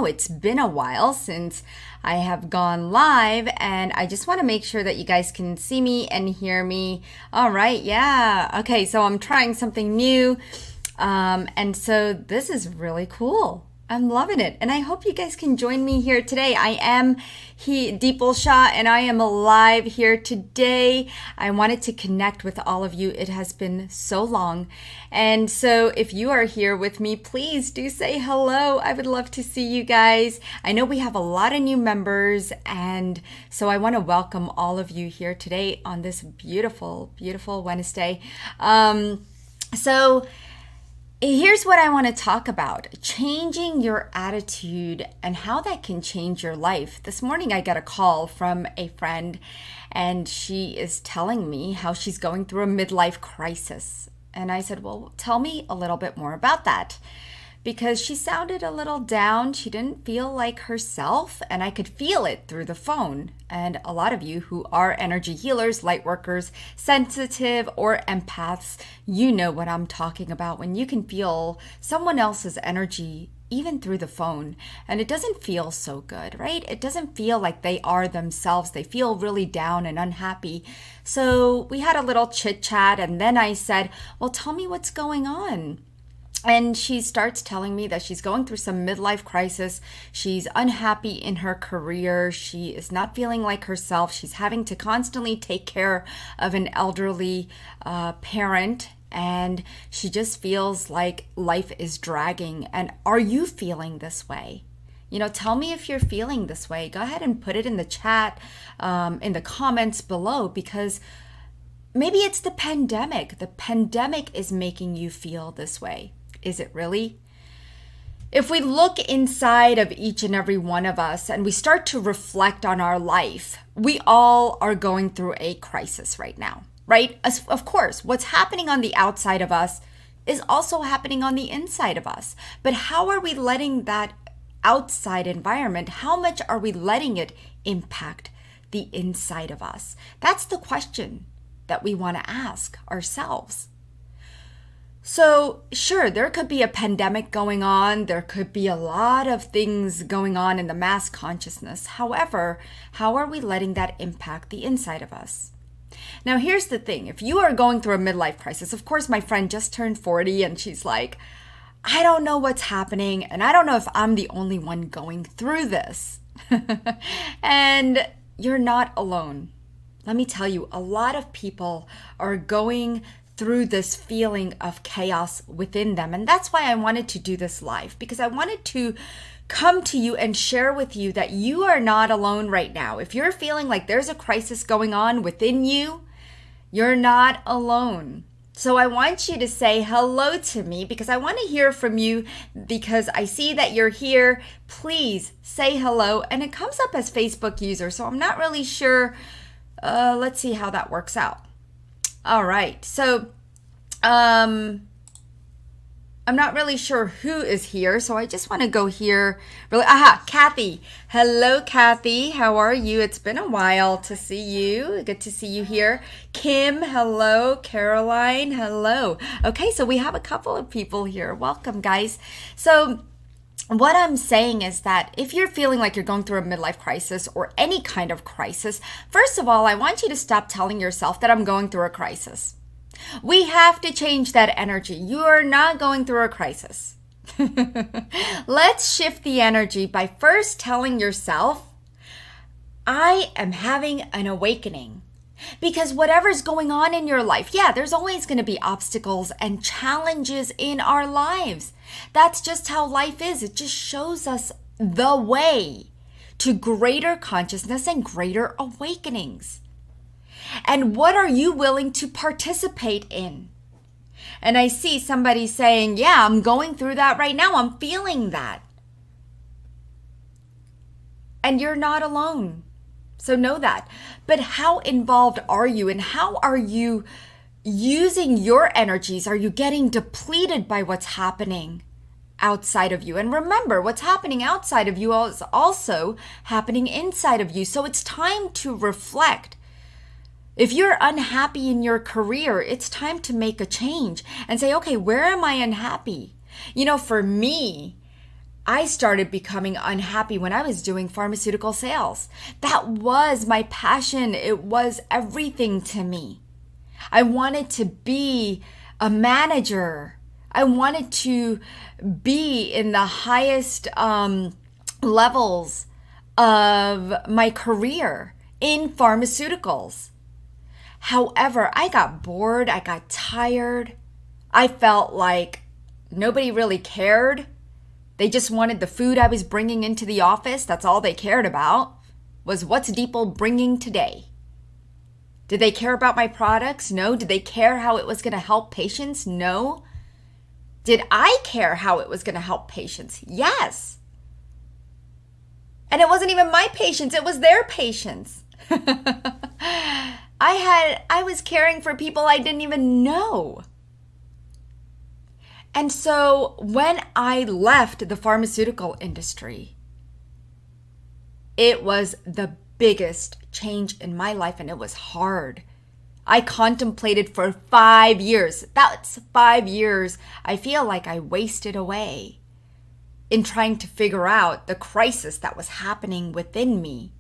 It's been a while since I have gone live, and I just want to make sure that you guys can see me and hear me. All right, yeah. Okay, so I'm trying something new. And so this is really cool. I'm loving it. And I hope you guys can join me here today. I am Deepal Shah, and I am live here today. I wanted to connect with all of you. It has been so long. And so if you are here with me, please do say hello. I would love to see you guys. I know we have a lot of new members, and so I want to welcome all of you here today on this beautiful, beautiful Wednesday. So here's what I want to talk about: changing your attitude and how that can change your life. This morning I got a call from a friend, and she is telling me how she's going through a midlife crisis. And I said, well, tell me a little bit more about that. Because she sounded a little down. She didn't feel like herself, and I could feel it through the phone. And a lot of you who are energy healers, light workers, sensitive, or empaths, you know what I'm talking about when you can feel someone else's energy even through the phone. And it doesn't feel so good, right? It doesn't feel like they are themselves. They feel really down and unhappy. So we had a little chit chat, and then I said, well, tell me what's going on. And she starts telling me that she's going through some midlife crisis. She's unhappy in her career. She is not feeling like herself. She's having to constantly take care of an elderly parent. And she just feels like life is dragging. And are you feeling this way? You know, tell me if you're feeling this way. Go ahead and put it in the chat, in the comments below, because maybe it's the pandemic. The pandemic is making you feel this way. Is it really? If we look inside of each and every one of us and we start to reflect on our life, we all are going through a crisis right now, right? Of course, what's happening on the outside of us is also happening on the inside of us. But how are we letting that outside environment, how much are we letting it impact the inside of us? That's the question that we want to ask ourselves. So sure, there could be a pandemic going on. There could be a lot of things going on in the mass consciousness. However, how are we letting that impact the inside of us? Now, here's the thing. If you are going through a midlife crisis, of course, my friend just turned 40 and she's like, I don't know what's happening. And I don't know if I'm the only one going through this. And you're not alone. Let me tell you, a lot of people are going through this feeling of chaos within them. And that's why I wanted to do this live, because I wanted to come to you and share with you that you are not alone right now. If you're feeling like there's a crisis going on within you, you're not alone. So I want you to say hello to me, because I want to hear from you, because I see that you're here. Please say hello. And it comes up as Facebook user, so I'm not really sure. Let's see how that works out. All right, so I'm not really sure who is here, so I just want to go here. Really, Kathy. Hello, Kathy. How are you? It's been a while to see you. Good to see you here. Kim, hello. Caroline, hello. Okay, so we have a couple of people here. Welcome, guys. So what I'm saying is that if you're feeling like you're going through a midlife crisis or any kind of crisis, first of all, I want you to stop telling yourself that I'm going through a crisis. We have to change that energy. You are not going through a crisis. Let's shift the energy by first telling yourself, I am having an awakening. Because whatever's going on in your life, yeah, there's always going to be obstacles and challenges in our lives. That's just how life is. It just shows us the way to greater consciousness and greater awakenings. And what are you willing to participate in? And I see somebody saying, yeah, I'm going through that right now. I'm feeling that. And you're not alone. So know that. But how involved are you, and how are you using your energies? Are you getting depleted by what's happening outside of you? And remember, what's happening outside of you is also happening inside of you. So it's time to reflect. If you're unhappy in your career, it's time to make a change and say, okay, where am I unhappy? You know, for me, I started becoming unhappy when I was doing pharmaceutical sales. That was my passion. It was everything to me. I wanted to be a manager. I wanted to be in the highest levels of my career in pharmaceuticals. However, I got bored. I got tired. I felt like nobody really cared. They just wanted the food I was bringing into the office. That's all they cared about, was what's Deepal bringing today. Did they care about my products? No. Did they care how it was going to help patients? No. Did I care how it was going to help patients? Yes. And it wasn't even my patients. It was their patients. I was caring for people I didn't even know. And so when I left the pharmaceutical industry, it was the biggest change in my life, and it was hard. I contemplated for 5 years. That's 5 years I feel like I wasted away in trying to figure out the crisis that was happening within me.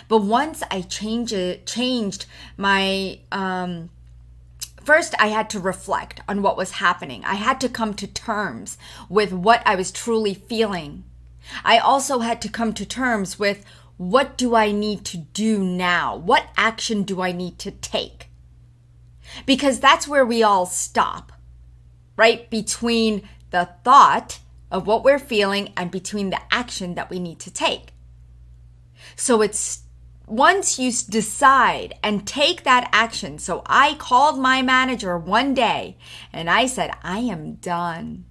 But once I changed my first, I had to reflect on what was happening. I had to come to terms with what I was truly feeling. I also had to come to terms with, what do I need to do now? What action do I need to take? Because that's where we all stop, right? Between the thought of what we're feeling and between the action that we need to take. So it's once you decide and take that action. So I called my manager one day and I said, I am done.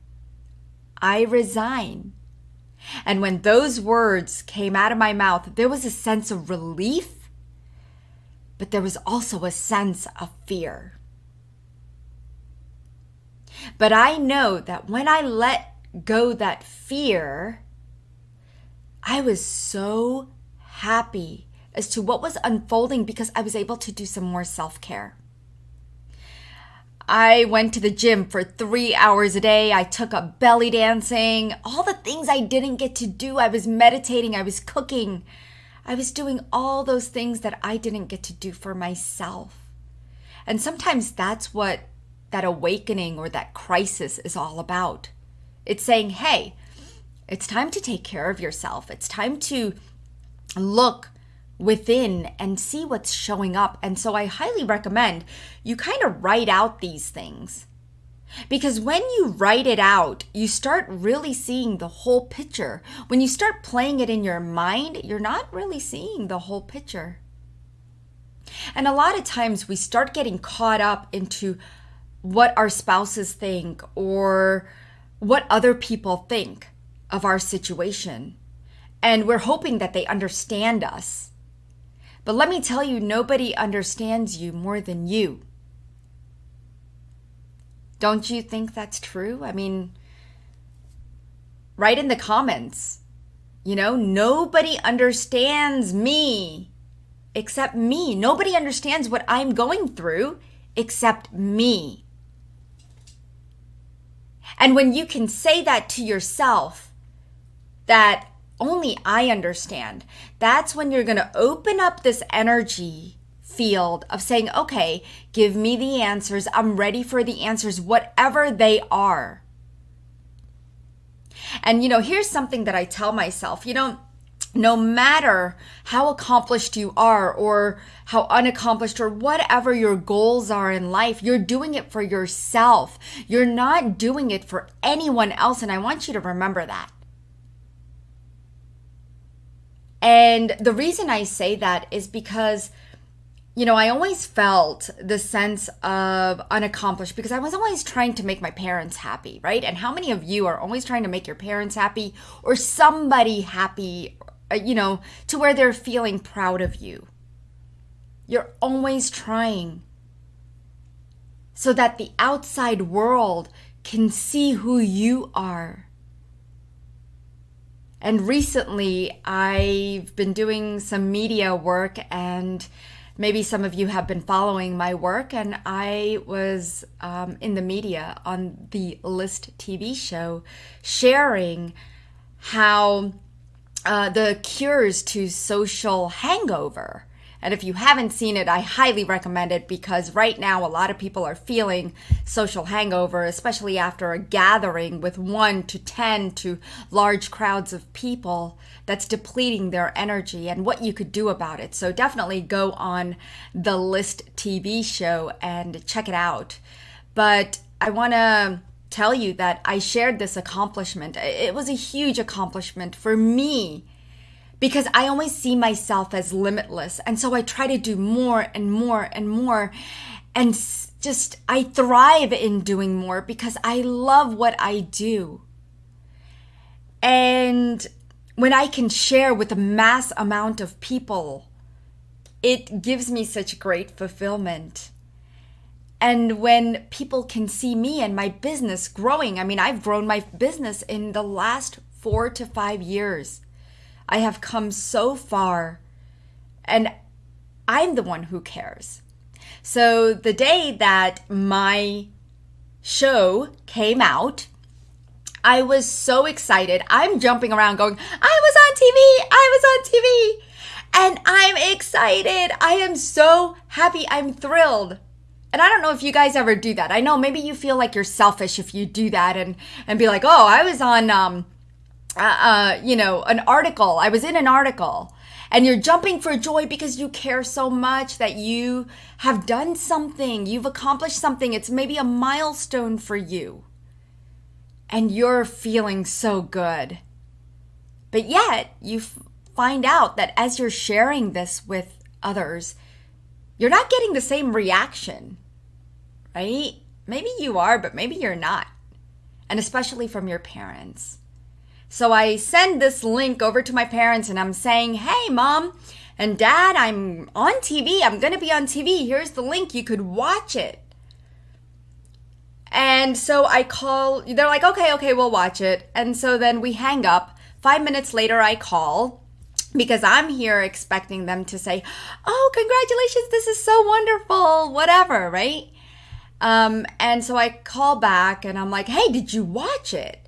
I resign. And when those words came out of my mouth, there was a sense of relief, but there was also a sense of fear. But I know that when I let go that fear, I was so happy as to what was unfolding because I was able to do some more self-care. I went to the gym for 3 hours a day. I took up belly dancing, all the things I didn't get to do. I was meditating, I was cooking. I was doing all those things that I didn't get to do for myself. And sometimes that's what that awakening or that crisis is all about. It's saying, hey, it's time to take care of yourself. It's time to look within and see what's showing up. And so I highly recommend you kind of write out these things. Because when you write it out, you start really seeing the whole picture. When you start playing it in your mind, you're not really seeing the whole picture. And a lot of times we start getting caught up into what our spouses think or what other people think of our situation. And we're hoping that they understand us. But let me tell you, nobody understands you more than you. Don't you think that's true? I mean, write in the comments. Nobody understands me except me. Nobody understands what I'm going through except me. And when you can say that to yourself, that only I understand, that's when you're going to open up this energy field of saying, okay, give me the answers. I'm ready for the answers, whatever they are. And, here's something that I tell myself, no matter how accomplished you are or how unaccomplished or whatever your goals are in life, you're doing it for yourself. You're not doing it for anyone else. And I want you to remember that. And the reason I say that is because, I always felt the sense of unaccomplished because I was always trying to make my parents happy, right? And how many of you are always trying to make your parents happy or somebody happy, to where they're feeling proud of you? You're always trying so that the outside world can see who you are. And recently, I've been doing some media work, and maybe some of you have been following my work, and I was in the media on the List TV show sharing how the cures to social hangover. And if you haven't seen it, I highly recommend it, because right now a lot of people are feeling social hangover, especially after a gathering with 1 to 10 to large crowds of people that's depleting their energy, and what you could do about it. So definitely go on the List TV show and check it out. But I want to tell you that I shared this accomplishment. It was a huge accomplishment for me, because I always see myself as limitless. And so I try to do more and more and more. And just, I thrive in doing more because I love what I do. And when I can share with a mass amount of people, it gives me such great fulfillment. And when people can see me and my business growing, I mean, I've grown my business in the last 4 to 5 years. I have come so far, and I'm the one who cares. So the day that my show came out, I was so excited. I'm jumping around going, I was on TV, and I'm excited. I am so happy. I'm thrilled. And I don't know if you guys ever do that. I know maybe you feel like you're selfish if you do that and be like, oh, I was on an article. I was in an article, and you're jumping for joy because you care so much that you have done something. You've accomplished something. It's maybe a milestone for you, and you're feeling so good. But yet you find out that as you're sharing this with others, you're not getting the same reaction, right? Maybe you are, but maybe you're not. And especially from your parents. So I send this link over to my parents, and I'm saying, hey, Mom and Dad, I'm on TV. I'm going to be on TV. Here's the link. You could watch it. And so I call. They're like, okay, we'll watch it. And so then we hang up. 5 minutes later, I call, because I'm here expecting them to say, oh, congratulations. This is so wonderful. Whatever, right? And so I call back, and I'm like, hey, did you watch it?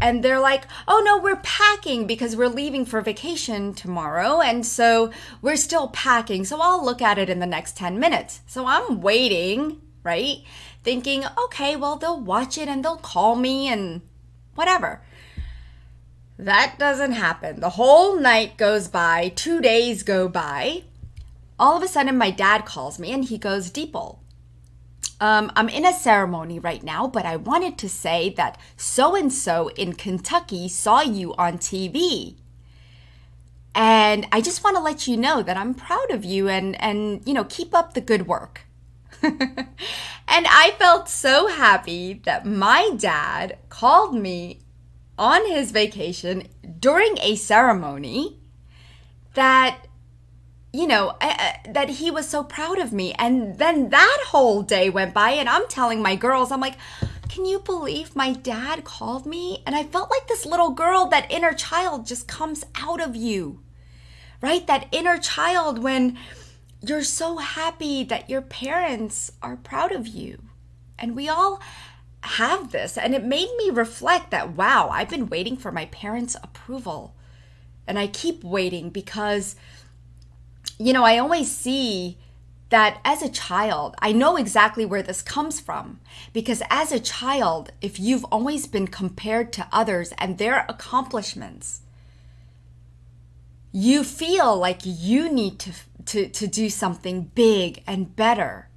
And they're like, oh, no, we're packing because we're leaving for vacation tomorrow. And so we're still packing. So I'll look at it in the next 10 minutes. So I'm waiting, right? Thinking, okay, well, they'll watch it and they'll call me and whatever. That doesn't happen. The whole night goes by. 2 days go by. All of a sudden, my dad calls me and he goes, Deepal, I'm in a ceremony right now, but I wanted to say that so-and-so in Kentucky saw you on TV. And I just want to let you know that I'm proud of you and keep up the good work. And I felt so happy that my dad called me on his vacation during a ceremony that that he was so proud of me. And then that whole day went by, and I'm telling my girls, I'm like, can you believe my dad called me? And I felt like this little girl, that inner child just comes out of you, right? That inner child when you're so happy that your parents are proud of you. And we all have this. And it made me reflect that, wow, I've been waiting for my parents' approval. And I keep waiting because I always see that as a child, I know exactly where this comes from. Because as a child, if you've always been compared to others and their accomplishments, you feel like you need to do something big and better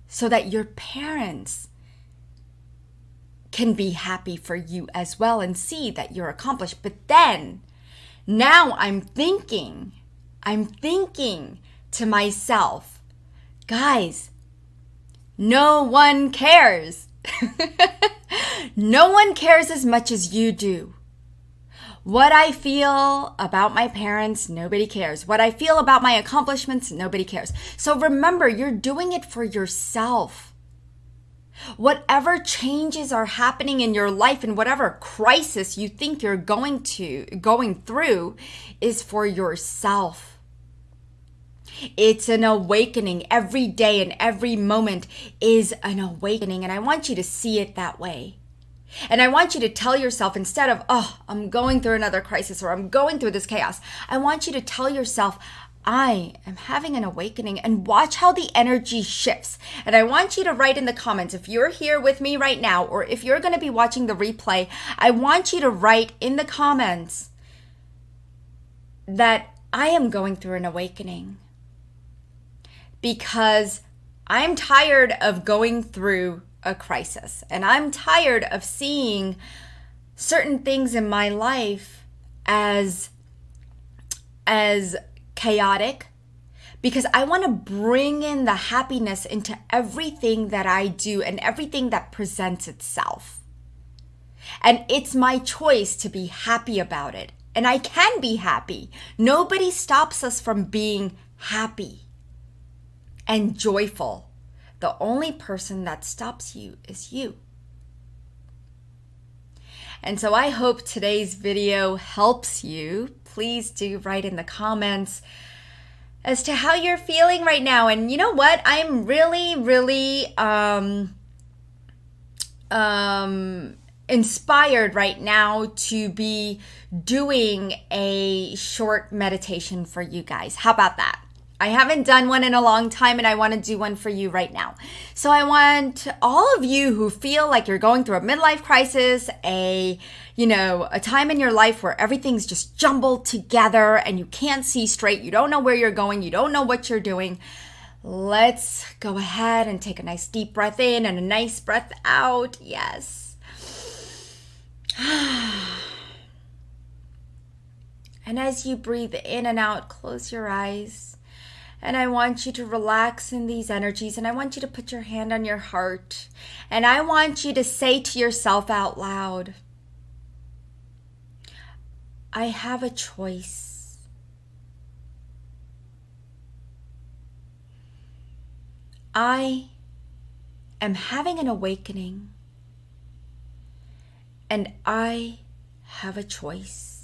so that your parents can be happy for you as well and see that you're accomplished. But then, now I'm thinking to myself, guys, no one cares. No one cares as much as you do. What I feel about my parents, nobody cares. What I feel about my accomplishments, nobody cares. So remember, you're doing it for yourself. Whatever changes are happening in your life and whatever crisis you think you're going through is for yourself. It's an awakening. Every day and every moment is an awakening. And I want you to see it that way. And I want you to tell yourself, instead of, oh, I'm going through another crisis or I'm going through this chaos, I want you to tell yourself, I am having an awakening, and watch how the energy shifts. And I want you to write in the comments, if you're here with me right now, or if you're going to be watching the replay, I want you to write in the comments that I am going through an awakening, because I'm tired of going through a crisis, and I'm tired of seeing certain things in my life as chaotic, because I want to bring in the happiness into everything that I do and everything that presents itself. And it's my choice to be happy about it. And I can be happy. Nobody stops us from being happy and joyful. The only person that stops you is you. And so I hope today's video helps you. Please do write in the comments as to how you're feeling right now. And you know what? I'm really inspired right now to be doing a short meditation for you guys. How about that? I haven't done one in a long time, and I want to do one for you right now. So I want all of you who feel like you're going through a midlife crisis, a time in your life where everything's just jumbled together and you can't see straight, you don't know where you're going, you don't know what you're doing. Let's go ahead and take a nice deep breath in and a nice breath out. Yes. And as you breathe in and out, close your eyes. And I want you to relax in these energies, and I want you to put your hand on your heart, and I want you to say to yourself out loud, I have a choice. I am having an awakening, and I have a choice.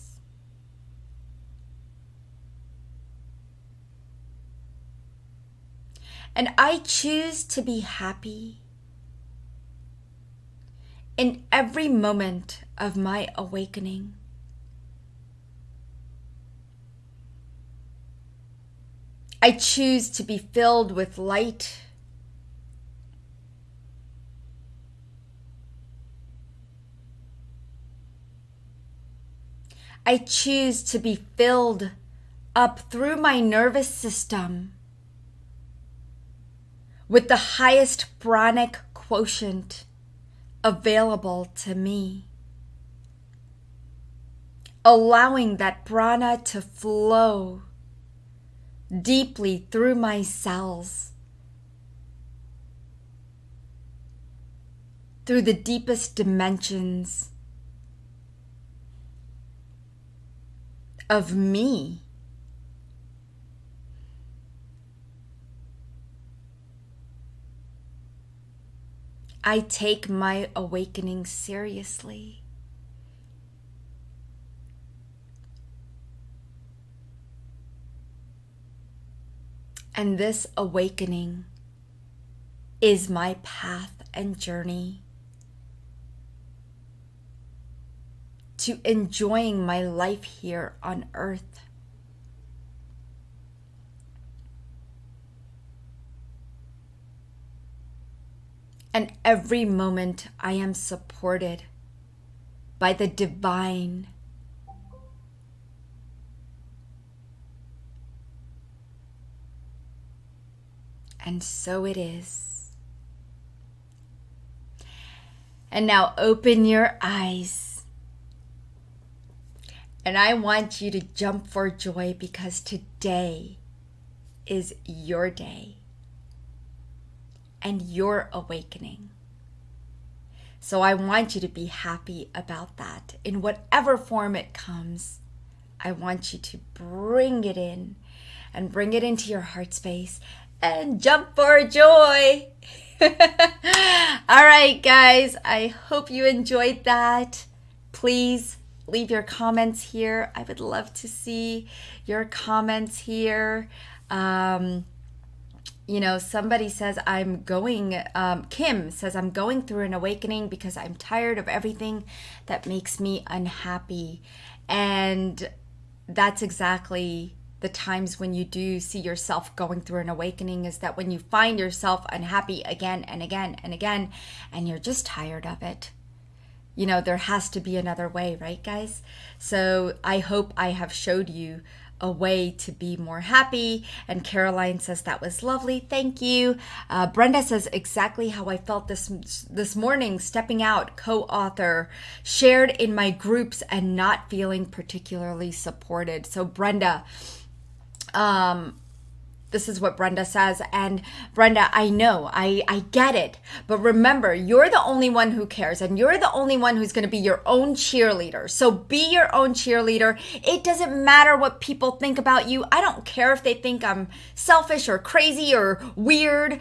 And I choose to be happy in every moment of my awakening. I choose to be filled with light. I choose to be filled up through my nervous system with the highest pranic quotient available to me, allowing that prana to flow deeply through my cells, through the deepest dimensions of me. I take my awakening seriously. And this awakening is my path and journey to enjoying my life here on earth. And every moment I am supported by the divine. And so it is. And now open your eyes. And I want you to jump for joy, because today is your day and your awakening. So I want you to be happy about that. In whatever form it comes, I want you to bring it in and bring it into your heart space and jump for joy. All right, guys, I hope you enjoyed that. Please leave your comments here. I would love to see your comments here. somebody says Kim says, I'm going through an awakening because I'm tired of everything that makes me unhappy. And that's exactly the times when you do see yourself going through an awakening, is that when you find yourself unhappy again and again and again, and you're just tired of it. There has to be another way, right, guys? So I hope I have showed you a way to be more happy. And Caroline says, that was lovely. Thank you. Brenda says, exactly how I felt this morning, stepping out, co-author, shared in my groups and not feeling particularly supported. So Brenda, this is what Brenda says. And Brenda, I know, I get it. But remember, you're the only one who cares, and you're the only one who's going to be your own cheerleader. So be your own cheerleader. It doesn't matter what people think about you. I don't care if they think I'm selfish or crazy or weird,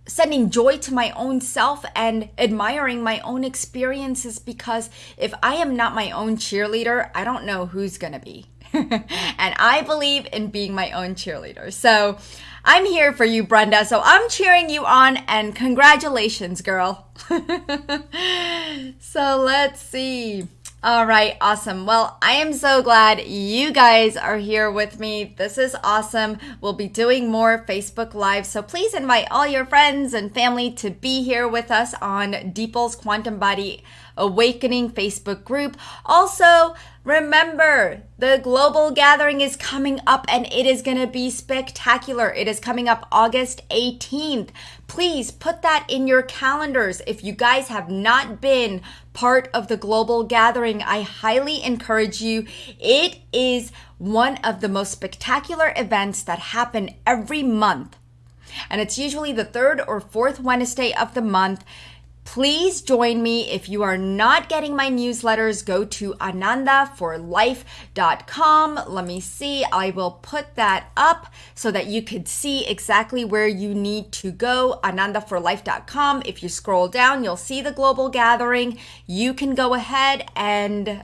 sending joy to my own self and admiring my own experiences, because if I am not my own cheerleader, I don't know who's going to be. And I believe in being my own cheerleader. So I'm here for you, Brenda. So I'm cheering you on, and congratulations, girl. So let's see. All right, awesome. Well, I am so glad you guys are here with me. This is awesome. We'll be doing more Facebook Live. So please invite all your friends and family to be here with us on Deeple's Quantum Body Awakening Facebook group. Also, remember, the global gathering is coming up, and it is going to be spectacular. It is coming up August 18th. Please put that in your calendars. If you guys have not been part of the global gathering, I highly encourage you. It is one of the most spectacular events that happen every month, and it's usually the third or fourth Wednesday of the month. Please join me. If you are not getting my newsletters, go to anandaforlife.com. Let me see. I will put that up so that you could see exactly where you need to go. anandaforlife.com. If you scroll down, you'll see the global gathering. You can go ahead and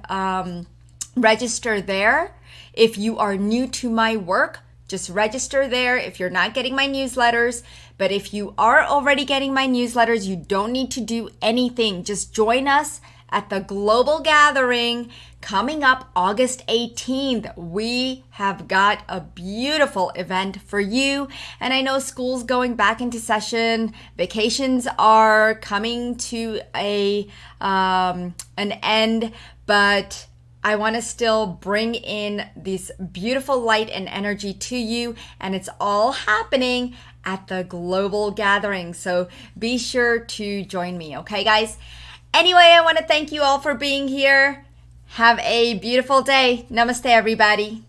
register there. If you are new to my work, just register there if you're not getting my newsletters. But if you are already getting my newsletters, you don't need to do anything. Just join us at the global gathering coming up August 18th. We have got a beautiful event for you. And I know school's going back into session. Vacations are coming to an end, but I want to still bring in this beautiful light and energy to you, and it's all happening at the global gathering. So be sure to join me, okay, guys? Anyway, I want to thank you all for being here. Have a beautiful day. Namaste, everybody.